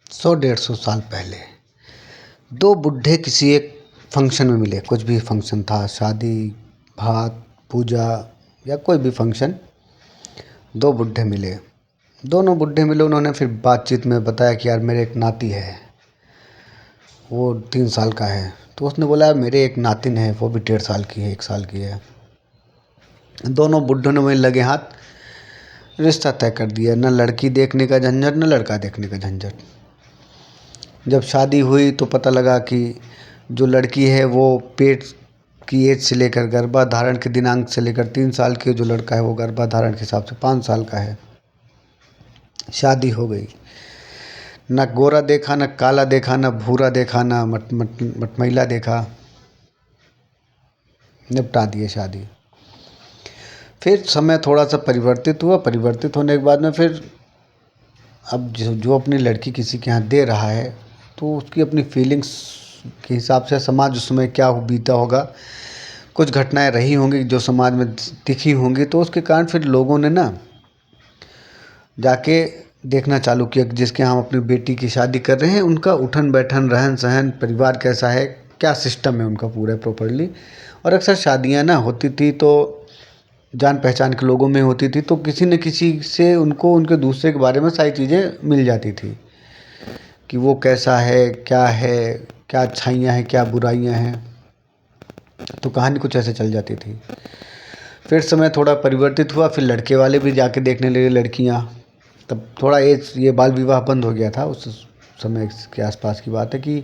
100-150 साल पहले दो बुड्ढे किसी एक फंक्शन में मिले। कुछ भी फंक्शन था, शादी, भात, पूजा या कोई भी फंक्शन। दो बुड्ढे मिले। दोनों बुड्ढे मिले, उन्होंने फिर बातचीत में बताया कि यार मेरे एक नाती है, वो 3 साल का है। तो उसने बोला मेरे एक नातिन है, वो भी 1.5 साल की है, 1 साल की है। दोनों बुड्ढों ने वहीं लगे हाथ रिश्ता तय कर दिया। न लड़की देखने का झंझट, न लड़का देखने का झंझट। जब शादी हुई तो पता लगा कि जो लड़की है वो पेट की एज से लेकर गर्भाधारण के दिनांक से लेकर 3 साल की, जो लड़का है वो गर्भाधारण के हिसाब से 5 साल का है। शादी हो गई। न गोरा देखा, न काला देखा, न भूरा देखा, न मटमैला देखा। निपटा दिए शादी। फिर समय थोड़ा सा परिवर्तित हुआ। परिवर्तित होने के बाद में फिर अब जो अपनी लड़की किसी के यहाँ दे रहा है तो उसकी अपनी फीलिंग्स के हिसाब से समाज उसमें क्या बीता होगा, कुछ घटनाएं रही होंगी जो समाज में दिखी होंगी, तो उसके कारण फिर लोगों ने ना जाके देखना चालू किया कि जिसके यहाँ हम अपनी बेटी की शादी कर रहे हैं उनका उठन बैठन, रहन सहन, परिवार कैसा है, क्या सिस्टम है उनका पूरा प्रॉपरली। और अक्सर शादियाँ ना होती थी तो जान पहचान के लोगों में होती थी, तो किसी न किसी से उनको उनके दूसरे के बारे में सारी चीज़ें मिल जाती थी कि वो कैसा है, क्या अच्छाइयाँ हैं, क्या बुराइयाँ हैं। तो कहानी कुछ ऐसे चल जाती थी। फिर समय थोड़ा परिवर्तित हुआ। फिर लड़के वाले भी जाके देखने लगे लड़कियाँ। तब थोड़ा एज, ये बाल विवाह बंद हो गया था उस समय के आसपास की बात है कि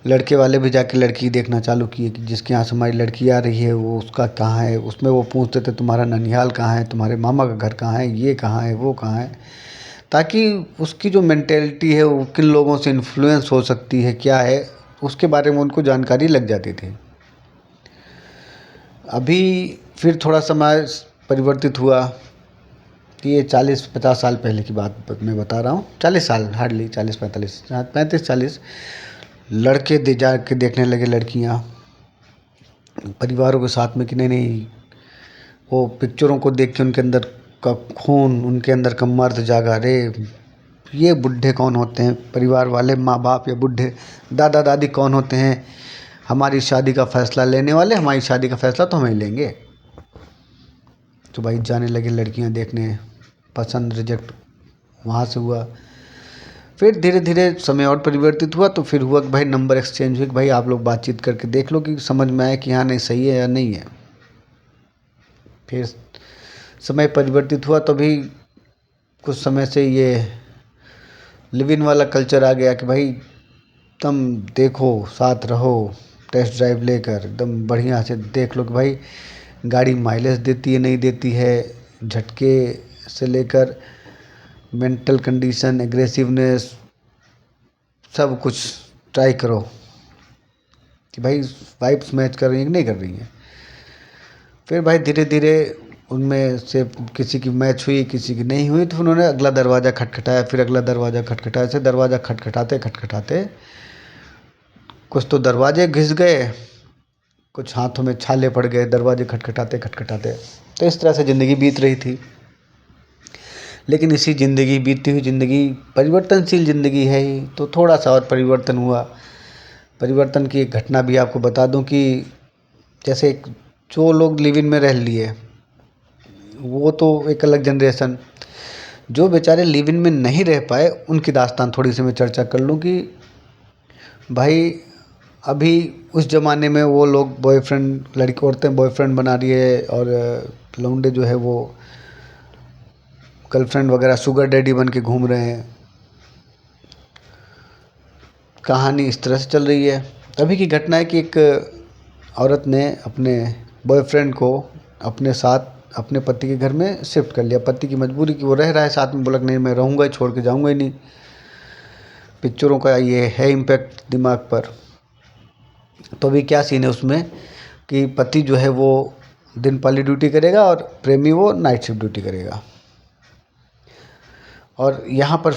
लड़के वाले भी जाके लड़की देखना चालू किए कि जिसके यहाँ से हमारी लड़की आ रही है वो उसका कहाँ है। उसमें वो पूछते थे तुम्हारा ननिहाल कहाँ है, तुम्हारे मामा का घर कहाँ है, ये कहाँ है, वो कहाँ है, ताकि उसकी जो मेंटेलिटी है वो किन लोगों से इन्फ्लुएंस हो सकती है, क्या है, उसके बारे में उनको जानकारी लग जाती थी। अभी फिर थोड़ा समय परिवर्तित हुआ कि ये 40-50 साल पहले की बात मैं बता रहा हूँ। 40 साल, हार्डली 40-45, 35-40 लड़के जाके देखने लगे लड़कियाँ परिवारों के साथ में कि नहीं नहीं, वो पिक्चरों को देख के उनके अंदर का खून, उनके अंदर का मर्द जागा। रे ये बुढ़े कौन होते हैं, परिवार वाले, माँ बाप या बुढ़े दादा दादी कौन होते हैं हमारी शादी का फैसला लेने वाले, हमारी शादी का फैसला तो हम ही लेंगे। तो भाई जाने लगे लड़कियां देखने, पसंद रिजेक्ट वहाँ से हुआ। फिर धीरे धीरे समय और परिवर्तित हुआ तो फिर हुआ कि भाई नंबर एक्सचेंज हुई कि भाई आप लोग बातचीत करके देख लो कि समझ में आए कि हाँ नहीं सही है या नहीं है। फिर समय परिवर्तित हुआ तो भी कुछ समय से ये लिव इन वाला कल्चर आ गया कि भाई तुम देखो, साथ रहो, टेस्ट ड्राइव लेकर एकदम बढ़िया से देख लो कि भाई गाड़ी माइलेज देती है नहीं देती है, झटके से लेकर मेंटल कंडीशन, एग्रेसिवनेस, सब कुछ ट्राई करो कि भाई वाइब्स मैच कर रही हैं कि नहीं कर रही हैं। फिर भाई धीरे धीरे उनमें से किसी की मैच हुई, किसी की नहीं हुई, तो उन्होंने अगला दरवाज़ा खटखटाया, फिर अगला दरवाज़ा खटखटाया। ऐसे दरवाज़ा खटखटाते खटखटाते कुछ तो दरवाजे घिस गए, कुछ हाथों में छाले पड़ गए, दरवाजे खटखटाते खटखटाते। तो इस तरह से ज़िंदगी बीत रही थी। लेकिन इसी ज़िंदगी, बीतती हुई ज़िंदगी परिवर्तनशील ज़िंदगी है ही, तो थोड़ा सा और परिवर्तन हुआ। परिवर्तन की एक घटना भी आपको बता दूं कि जैसे जो लोग लिव इन में रह लिए वो तो एक अलग जनरेशन, जो बेचारे लिव इन में नहीं रह पाए उनकी दास्तान थोड़ी सी मैं चर्चा कर लूँ कि भाई अभी उस ज़माने में वो लोग बॉयफ्रेंड, लड़की औरतें बॉयफ्रेंड बना रही है और लौंडे जो है वो गर्लफ्रेंड वगैरह शुगर डैडी बन के घूम रहे हैं। कहानी इस तरह से चल रही है। तभी की घटना है कि एक औरत ने अपने बॉयफ्रेंड को अपने साथ अपने पति के घर में शिफ्ट कर लिया। पति की मजबूरी कि वो रह रहा है साथ में, बोला नहीं मैं रहूँगा ही, छोड़ के जाऊँगा ही नहीं। पिक्चरों का ये है इम्पैक्ट दिमाग पर। तो अभी क्या सीन है उसमें कि पति जो है वो दिन पाली ड्यूटी करेगा और प्रेमी वो नाइट शिफ्ट ड्यूटी करेगा। और यहाँ पर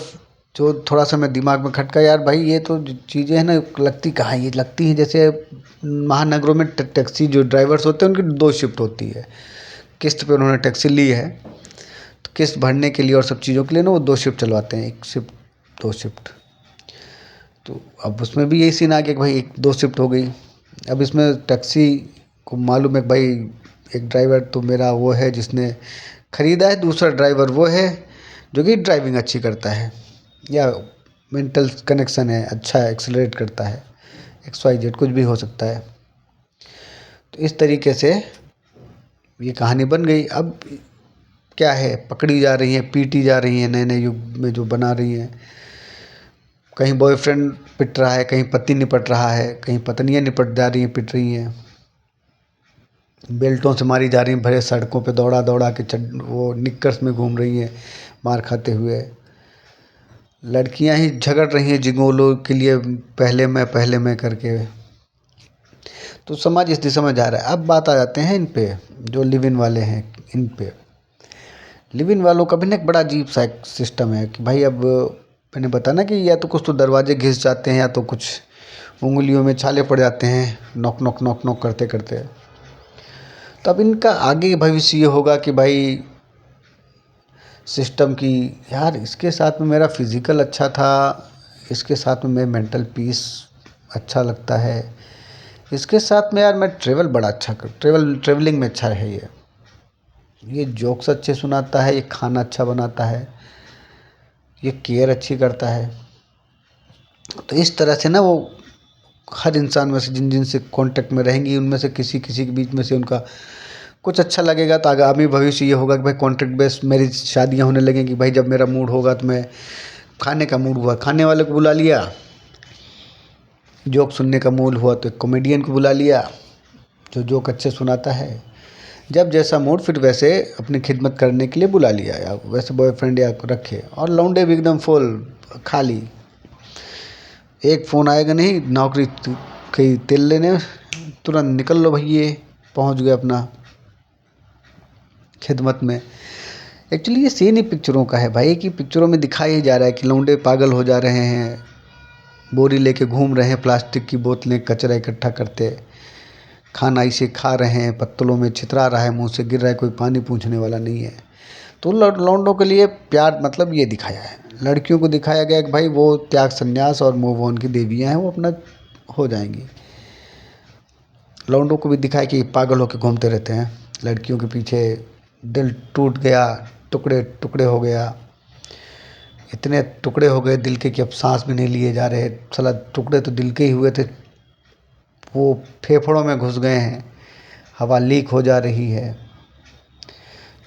जो थोड़ा सा मैं दिमाग में खटका, यार भाई ये तो चीज़ें हैं ना, लगती कहाँ, ये लगती हैं जैसे महानगरों में टैक्सी जो ड्राइवर्स होते हैं उनकी 2 शिफ्ट होती है। किस्त पे उन्होंने टैक्सी ली है तो किस्त भरने के लिए और सब चीज़ों के लिए ना वो 2 शिफ्ट चलवाते हैं, 1 शिफ्ट 2 शिफ्ट। तो अब उसमें भी यही सीन आ गया कि भाई 1-2 शिफ्ट हो गई। अब इसमें टैक्सी को मालूम है कि भाई एक ड्राइवर तो मेरा वो है जिसने ख़रीदा है, दूसरा ड्राइवर वो है जो कि ड्राइविंग अच्छी करता है या मेंटल कनेक्शन है, अच्छा है, एक्सेलरेट करता है, XYZ कुछ भी हो सकता है। तो इस तरीके से ये कहानी बन गई। अब क्या है, पकड़ी जा रही हैं, पीटी जा रही हैं, नए नए युग में जो बना रही हैं। कहीं बॉयफ्रेंड पिट रहा है, कहीं पति निपट रहा है, कहीं पत्नियां निपट जा रही हैं, पिट रही हैं, बेल्टों से मारी जा रही हैं, भरे सड़कों पे दौड़ा दौड़ा के वो निक्कर्स में घूम रही हैं मार खाते हुए। लड़कियां ही झगड़ रही हैं जिगोलों के लिए, पहले मैं करके। तो समाज इस दिशा में जा रहा है। अब बात आ जाते हैं इन पे, जो लिव इन वाले हैं इन पे। लिव इन वालों का भी ना एक बड़ा अजीब सा एक सिस्टम है कि भाई, अब मैंने बताया ना कि या तो कुछ तो दरवाजे घिस जाते हैं या तो कुछ उंगलियों में छाले पड़ जाते हैं, नॉक नॉक नॉक नॉक करते करते। तो अब इनका आगे भविष्य ये होगा कि भाई सिस्टम की, यार इसके साथ में मेरा फिज़िकल अच्छा था, इसके साथ में मेरा मेंटल पीस अच्छा लगता है, इसके साथ में यार मैं ट्रैवल बड़ा अच्छा कर, ट्रैवलिंग में अच्छा है, ये जोक्स अच्छे सुनाता है, ये खाना अच्छा बनाता है, ये केयर अच्छी करता है। तो इस तरह से ना वो हर इंसान में से जिन जिन से कांटेक्ट में रहेंगी उनमें से किसी किसी के बीच में से उनका कुछ अच्छा लगेगा। तो आगामी भविष्य ये होगा कि भाई कॉन्ट्रैक्ट बेस्ड मेरी शादियां होने लगेंगी। भाई जब मेरा मूड होगा तो मैं, खाने का मूड हुआ खाने वाले को बुला लिया, जोक सुनने का मूड हुआ तो एक कॉमेडियन को बुला लिया जो जोक अच्छे सुनाता है। जब जैसा मूड फिर वैसे अपनी खिदमत करने के लिए बुला लिया, या वैसे बॉयफ्रेंड या रखे। और लौंडे भी एकदम फुल खाली, एक फ़ोन आएगा नहीं, नौकरी कहीं तेल लेने, तुरंत निकल लो भैया, पहुंच गए अपना खिदमत में। एक्चुअली ये सीन ही पिक्चरों का है भाई, कि पिक्चरों में दिखाया ही जा रहा है कि लौंडे पागल हो जा रहे हैं, बोरी लेके घूम रहे हैं, प्लास्टिक की बोतलें कचरा इकट्ठा करते, खाना इसे खा रहे हैं, पत्तलों में छितरा रहा है, मुंह से गिर रहा है, कोई पानी पूछने वाला नहीं है। तो लौंडों के लिए प्यार मतलब ये दिखाया है। लड़कियों को दिखाया गया कि भाई वो त्याग संन्यास और मूव ऑन की देवियाँ हैं, वो अपना हो जाएंगी। लौंडों को भी दिखाया कि पागल होकर घूमते रहते हैं लड़कियों के पीछे, दिल टूट गया, टुकड़े टुकड़े हो गया, इतने टुकड़े हो गए दिल के कि अब सांस भी नहीं लिए जा रहे। साला टुकड़े तो दिल के ही हुए थे, वो फेफड़ों में घुस गए हैं, हवा लीक हो जा रही है,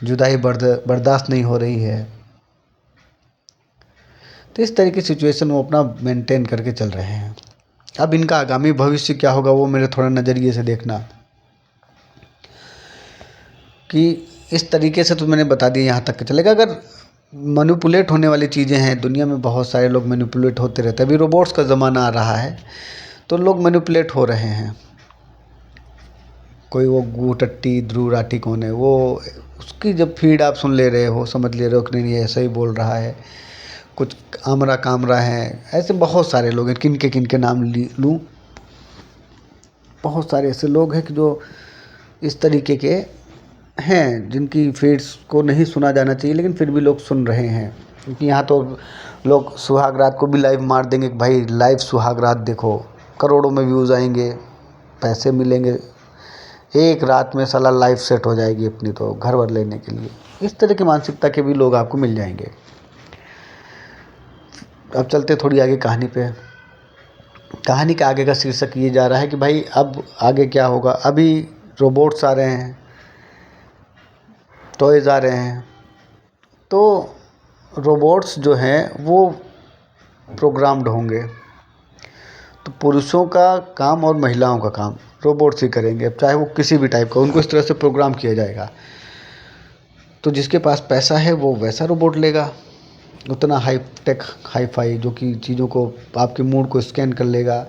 जुदाई बर्दाश्त नहीं हो रही है। तो इस तरह की सिचुएशन वो अपना मेंटेन करके चल रहे हैं। अब इनका आगामी भविष्य क्या होगा वो मेरे थोड़ा नज़रिए से देखना, कि इस तरीके से तो मैंने बता दिया, यहाँ तक के चलेगा। अगर मैनिपुलेट होने वाली चीज़ें हैं दुनिया में, बहुत सारे लोग मैनिपुलेट होते रहते हैं। अभी रोबोट्स का ज़माना आ रहा है तो लोग मैनिपुलेट हो रहे हैं। कोई वो गूटट्टी ध्रुव राठी कौन है, वो उसकी जब फीड आप सुन ले रहे हो, समझ ले रहे हो कि नहीं ऐसा ही बोल रहा है, कुछ आमरा कामरा है, ऐसे बहुत सारे लोग हैं। किन के नाम लूँ, बहुत सारे ऐसे लोग हैं कि जो इस तरीके के हैं, जिनकी फीड्स को नहीं सुना जाना चाहिए लेकिन फिर भी लोग सुन रहे हैं। क्योंकि यहाँ तो लोग सुहाग रात को भी लाइव मार देंगे कि भाई लाइव सुहाग रात देखो, करोड़ों में व्यूज़ आएंगे, पैसे मिलेंगे, एक रात में साला लाइफ सेट हो जाएगी अपनी तो घर वर लेने के लिए। इस तरह की मानसिकता के भी लोग आपको मिल जाएंगे। अब चलते थोड़ी आगे कहानी पे। कहानी के आगे का शीर्षक ये जा रहा है कि भाई अब आगे क्या होगा। अभी रोबोट्स आ रहे हैं, टॉयज़ आ रहे हैं, तो रोबोट्स जो हैं वो प्रोग्राम्ड होंगे। तो पुरुषों का काम और महिलाओं का काम रोबोट्स ही करेंगे, अब चाहे वो किसी भी टाइप का, उनको इस तरह से प्रोग्राम किया जाएगा। तो जिसके पास पैसा है वो वैसा रोबोट लेगा, उतना हाई टेक हाई फाई, जो कि चीज़ों को, आपके मूड को स्कैन कर लेगा,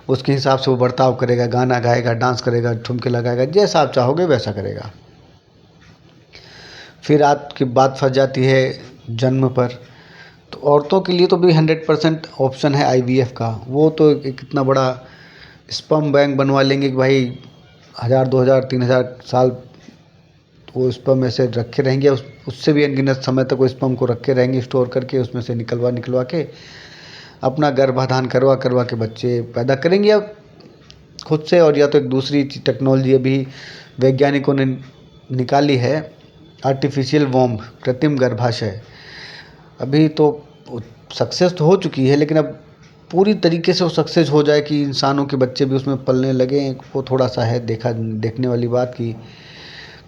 उसके हिसाब से वो बर्ताव करेगा, गाना गाएगा, डांस करेगा, ठुमके लगाएगा, जैसा आप चाहोगे वैसा करेगा। फिर आपकी बात फंस जाती है जन्म पर। तो औरतों के लिए तो भी 100% ऑप्शन है IVF का। वो तो एक इतना बड़ा स्पर्म बैंक बनवा लेंगे कि भाई 1000 2000 3000 साल वो स्पर्म ऐसे रखे रहेंगे, उससे भी अनगिनत समय तक वो स्पर्म को रखे रहेंगे स्टोर करके, उसमें से निकलवा के अपना गर्भाधान करवा करवा के बच्चे पैदा करेंगे या खुद से, और या तो एक दूसरी टेक्नोलॉजी अभी वैज्ञानिकों ने निकाली है, आर्टिफिशियल वॉम्ब, कृत्रिम गर्भाशय। अभी तो सक्सेस तो हो चुकी है, लेकिन अब पूरी तरीके से वो सक्सेस हो जाए कि इंसानों के बच्चे भी उसमें पलने लगे, वो थोड़ा सा है देखने वाली बात की।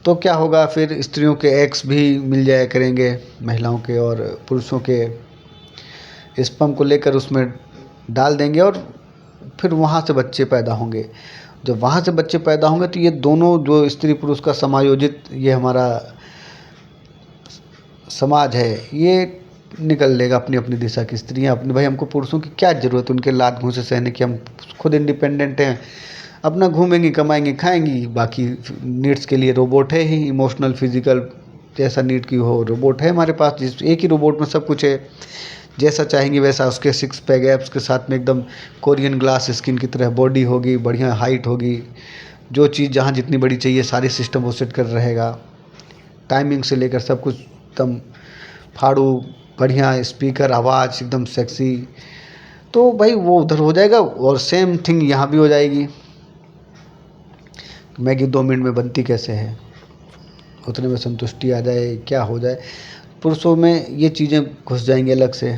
तो क्या होगा फिर, स्त्रियों के एग्स भी मिल जाया करेंगे, महिलाओं के और पुरुषों के स्पर्म को लेकर उसमें डाल देंगे और फिर वहाँ से बच्चे पैदा होंगे। जब वहाँ से बच्चे पैदा होंगे तो ये दोनों जो स्त्री पुरुष का समायोजित ये हमारा समाज है, ये निकल लेगा अपनी अपनी दिशा की। स्त्रियाँ अपनी, भाई हमको पुरुषों की क्या ज़रूरत, उनके लात घूंसे सहने की, हम खुद इंडिपेंडेंट हैं, अपना घूमेंगी कमाएंगी खाएंगी, बाकी नीड्स के लिए रोबोट है ही, इमोशनल फिजिकल जैसा नीड की हो रोबोट है हमारे पास, जिस एक ही रोबोट में सब कुछ है, जैसा चाहेंगे वैसा। उसके 6 पैक एब्स के साथ में एकदम कोरियन ग्लास स्किन की तरह बॉडी होगी, बढ़िया हाइट होगी, जो चीज़ जहाँ जितनी बड़ी चाहिए सारी सिस्टम वो सेट कर रहेगा, टाइमिंग से लेकर सब कुछ एकदम फाड़ू, बढ़िया स्पीकर, आवाज़ एकदम सेक्सी। तो भाई वो उधर हो जाएगा और सेम थिंग यहाँ भी हो जाएगी। मैगी 2 मिनट में बनती कैसे है, उतने में संतुष्टि आ जाए, क्या हो जाए। पुरुषों में ये चीज़ें घुस जाएंगी अलग से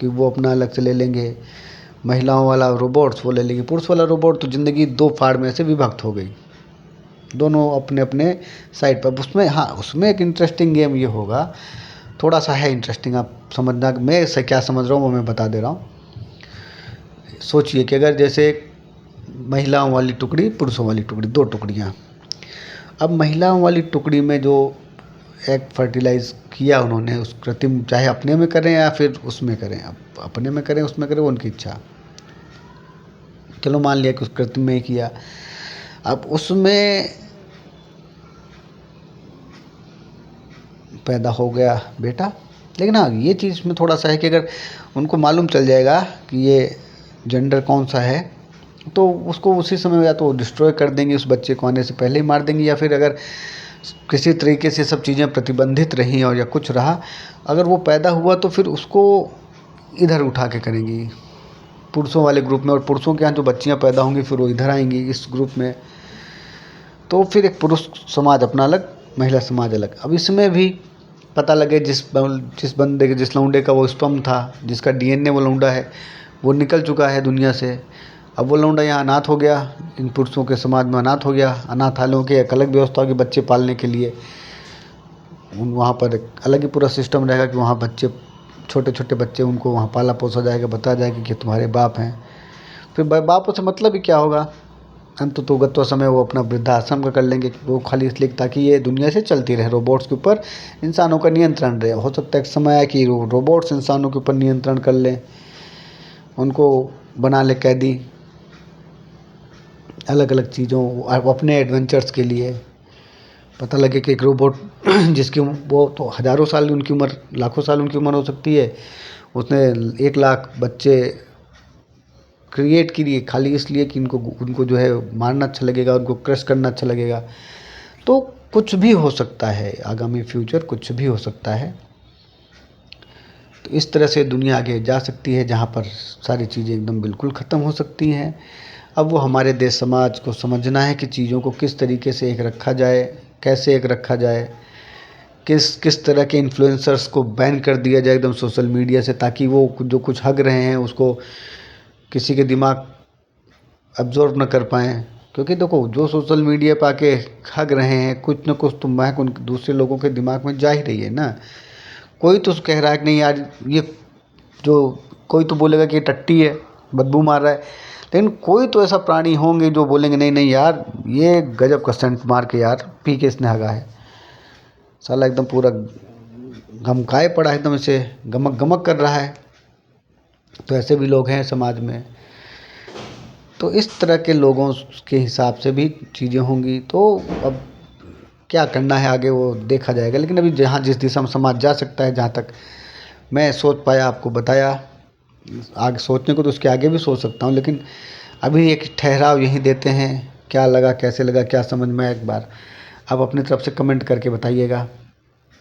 कि वो अपना अलग से ले लेंगे। महिलाओं वाला रोबोट्स वो ले लेंगे, पुरुष वाला रोबोट तो ज़िंदगी 2 फाड़ में से विभक्त हो गई, दोनों अपने अपने साइड पर। उसमें हाँ, उसमें एक इंटरेस्टिंग गेम ये होगा, थोड़ा सा है इंटरेस्टिंग, आप समझना। मैं से क्या समझ रहा हूँ वो मैं बता दे रहा हूँ। सोचिए कि अगर जैसे महिलाओं वाली टुकड़ी, पुरुषों वाली टुकड़ी, 2 टुकड़ियाँ। अब महिलाओं वाली टुकड़ी में जो एग फर्टिलाइज किया उन्होंने, उस कृत्रिम, चाहे अपने में करें या फिर उसमें करें, अब अपने में करें उसमें करें वो उनकी इच्छा, चलो मान लिया कि उस कृत्रिम में ही किया। अब उसमें पैदा हो गया बेटा, लेकिन हाँ ये चीज़ में थोड़ा सा है कि अगर उनको मालूम चल जाएगा कि ये जेंडर कौन सा है, तो उसको उसी समय या तो डिस्ट्रॉय कर देंगे, उस बच्चे को आने से पहले ही मार देंगे, या फिर अगर किसी तरीके से सब चीज़ें प्रतिबंधित रहीं और या कुछ रहा, अगर वो पैदा हुआ तो फिर उसको इधर उठा के करेंगी पुरुषों वाले ग्रुप में, और पुरुषों के यहाँ जो बच्चियाँ पैदा होंगी फिर वो इधर आएंगी इस ग्रुप में। तो फिर एक पुरुष समाज अपना अलग, महिला समाज अलग। अब इसमें भी पता लगे जिस बंदे के, जिस लौंडे का वो स्पर्म था, जिसका डीएनए वो लौंडा है, वो निकल चुका है दुनिया से। अब वो लौंडा यहाँ अनाथ हो गया, इन पुरुषों के समाज में अनाथ हो गया। अनाथालयों की एक अलग व्यवस्था होगी बच्चे पालने के लिए, वहाँ पर एक अलग ही पूरा सिस्टम रहेगा कि वहाँ बच्चे, छोटे छोटे बच्चे, उनको वहाँ पाला पोसा जाएगा, बताया जाएगा कि तुम्हारे बाप हैं। फिर बापों से मतलब ही क्या होगा, अंत तो गत्वा समय वो अपना वृद्धाश्रम का कर लेंगे, वो खाली इसलिए ताकि ये दुनिया से चलती रहे, रोबोट्स के ऊपर इंसानों का नियंत्रण रहे। हो सकता है एक समय आए कि रोबोट्स इंसानों के ऊपर नियंत्रण कर लें, उनको बना ले कैदी अलग अलग चीज़ों, अपने एडवेंचर्स के लिए। पता लगे कि एक रोबोट जिसकी वो तो हज़ारों साल उनकी उम्र, लाखों साल उनकी उम्र हो सकती है, उसने 1 लाख बच्चे क्रिएट किए खाली इसलिए कि उनको जो है मारना अच्छा लगेगा, उनको क्रश करना अच्छा लगेगा। तो कुछ भी हो सकता है, आगामी फ्यूचर कुछ भी हो सकता है। तो इस तरह से दुनिया आगे जा सकती है जहाँ पर सारी चीज़ें एकदम बिल्कुल ख़त्म हो सकती हैं। अब वो हमारे देश समाज को समझना है कि चीज़ों को किस तरीके से एक रखा जाए, कैसे एक रखा जाए, किस तरह के इन्फ्लुएंसर्स को बैन कर दिया जाए एकदम सोशल मीडिया से, ताकि वो जो कुछ हग रहे हैं उसको किसी के दिमाग अब्जॉर्व न कर पाएँ। क्योंकि देखो जो सोशल मीडिया पर आके हग रहे हैं, कुछ न कुछ तो महक उन दूसरे लोगों के दिमाग में जा ही रही है ना। कोई तो कह रहा है कि नहीं यार ये जो, कोई तो बोलेगा कि ये टट्टी है, बदबू मार रहा है, लेकिन कोई तो ऐसा प्राणी होंगे जो बोलेंगे नहीं नहीं यार ये गजब का सेंट मार के यार पी के इसने हगा है, साला एकदम पूरा गमकाए पड़ा है, एकदम इसे गमक गमक कर रहा है। तो ऐसे भी लोग हैं समाज में। तो इस तरह के लोगों के हिसाब से भी चीज़ें होंगी। तो अब क्या करना है आगे वो देखा जाएगा, लेकिन अभी जहाँ जिस दिशा में समाज जा सकता है, जहाँ तक मैं सोच पाया आपको बताया। आगे सोचने को तो उसके आगे भी सोच सकता हूँ, लेकिन अभी एक ठहराव यहीं देते हैं। क्या लगा, कैसे लगा, क्या समझ में आया, एक बार आप अपनी तरफ से कमेंट करके बताइएगा।